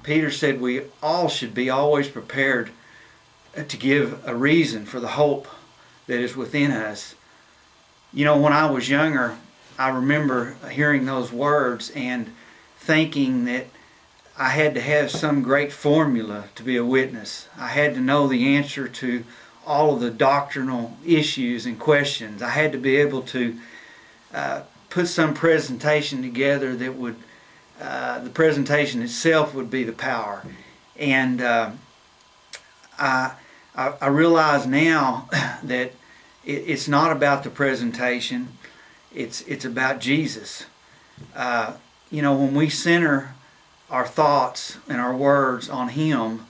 Peter said we all should be always prepared to give a reason for the hope that is within us. You know, when I was younger, I remember hearing those words and thinking that I had to have some great formula to be a witness. I had to know the answer to all of the doctrinal issues and questions. I had to be able to put some presentation together that would, the presentation itself would be the power. And I realize now that it's not about the presentation, it's about Jesus. You know, when we center our thoughts and our words on Him,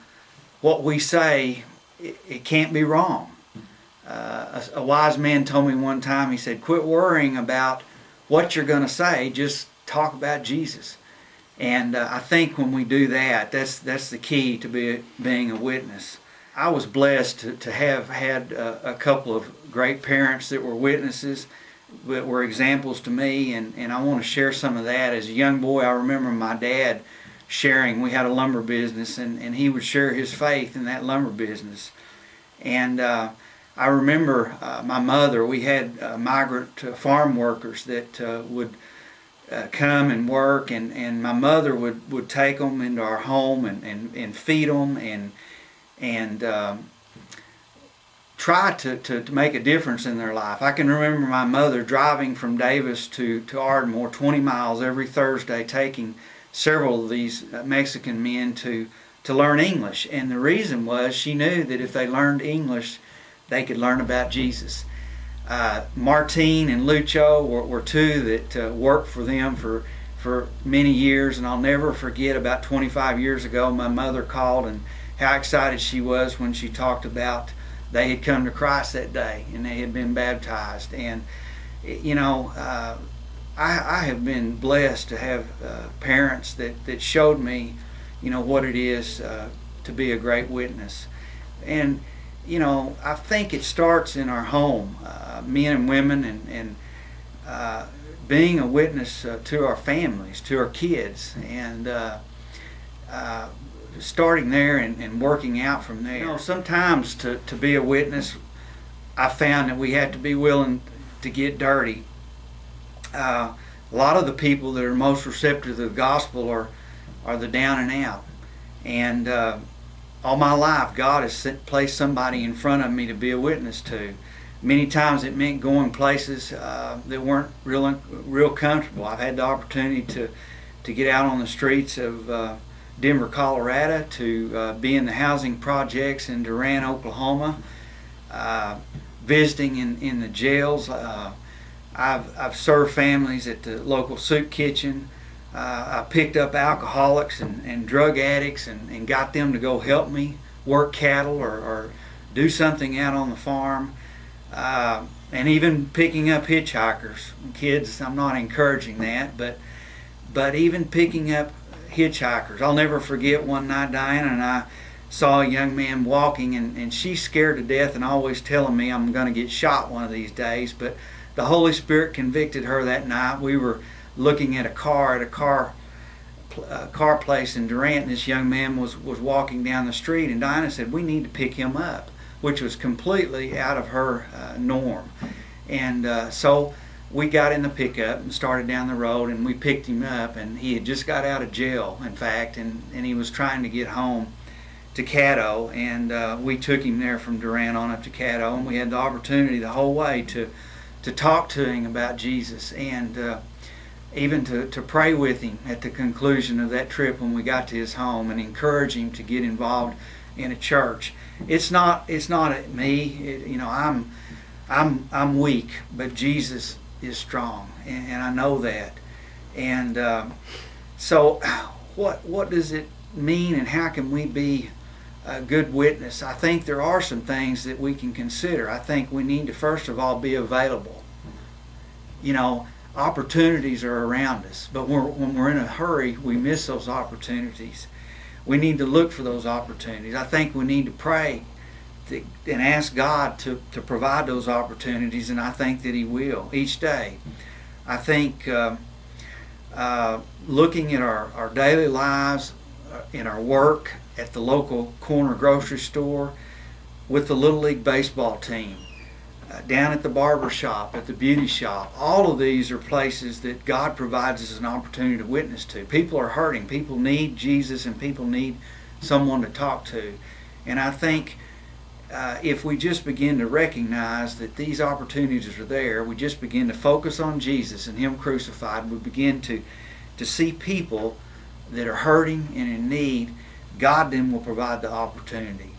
what we say, it can't be wrong. A wise man told me one time, he said, quit worrying about what you're going to say, just talk about Jesus. And I think when we do that, that's the key to being a witness. I was blessed to have had a couple of great parents that were witnesses, that were examples to me, and I want to share some of that. As a young boy, I remember my dad sharing. We had a lumber business, and he would share his faith in that lumber business. And I remember my mother, we had migrant farm workers that would come and work, and my mother would take them into our home and feed them and try to make a difference in their life. I can remember my mother driving from Davis to Ardmore 20 miles every Thursday, taking several of these Mexican men to learn English. And the reason was she knew that if they learned English, they could learn about Jesus. Martine and Lucho were two that worked for them for many years, and I'll never forget, about 25 years ago, my mother called, and how excited she was when she talked about they had come to Christ that day and they had been baptized. And you know, I have been blessed to have parents that showed me, you know, what it is to be a great witness. And you know, I think it starts in our home, men and women, and being a witness to our families, to our kids, and starting there and working out from there. You know, sometimes to be a witness, I found that we have to be willing to get dirty. A lot of the people that are most receptive to the gospel are the down and out. And all my life, God has placed somebody in front of me to be a witness to. Many times it meant going places that weren't real comfortable. I've had the opportunity to get out on the streets of Denver, Colorado, to be in the housing projects in Durant, Oklahoma, visiting in the jails. I've served families at the local soup kitchen. I picked up alcoholics and drug addicts and got them to go help me work cattle or do something out on the farm. And even picking up hitchhikers. Kids, I'm not encouraging that, but even picking up hitchhikers. I'll never forget one night Diana and I saw a young man walking, and she's scared to death and always telling me I'm going to get shot one of these days, but the Holy Spirit convicted her that night. We were looking at a car place in Durant, and this young man was walking down the street, and Diana said, we need to pick him up, which was completely out of her norm. And so we got in the pickup and started down the road, and we picked him up, and he had just got out of jail, in fact, and he was trying to get home to Caddo, and we took him there from Durant on up to Caddo, and we had the opportunity the whole way to talk to him about Jesus, and even to pray with him at the conclusion of that trip when we got to his home, and encourage him to get involved in a church. It's not me. You know, I'm weak, but Jesus is strong, and I know that. And so, what does it mean, and how can we be a good witness? I think there are some things that we can consider. I think we need to first of all be available. You know, opportunities are around us, but when we're in a hurry, we miss those opportunities. We need to look for those opportunities. I think we need to pray and ask God to provide those opportunities, and I think that He will each day. I think looking at our daily lives, in our work, at the local corner grocery store, with the Little League baseball team, down at the barber shop, at the beauty shop. All of these are places that God provides us an opportunity to witness to. People are hurting. People need Jesus, and people need someone to talk to. And I think if we just begin to recognize that these opportunities are there, we just begin to focus on Jesus and Him crucified, we begin to see people that are hurting and in need, God then will provide the opportunity.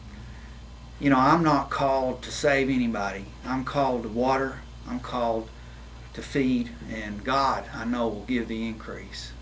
You know, I'm not called to save anybody. I'm called to water. I'm called to feed. And God, I know, will give the increase.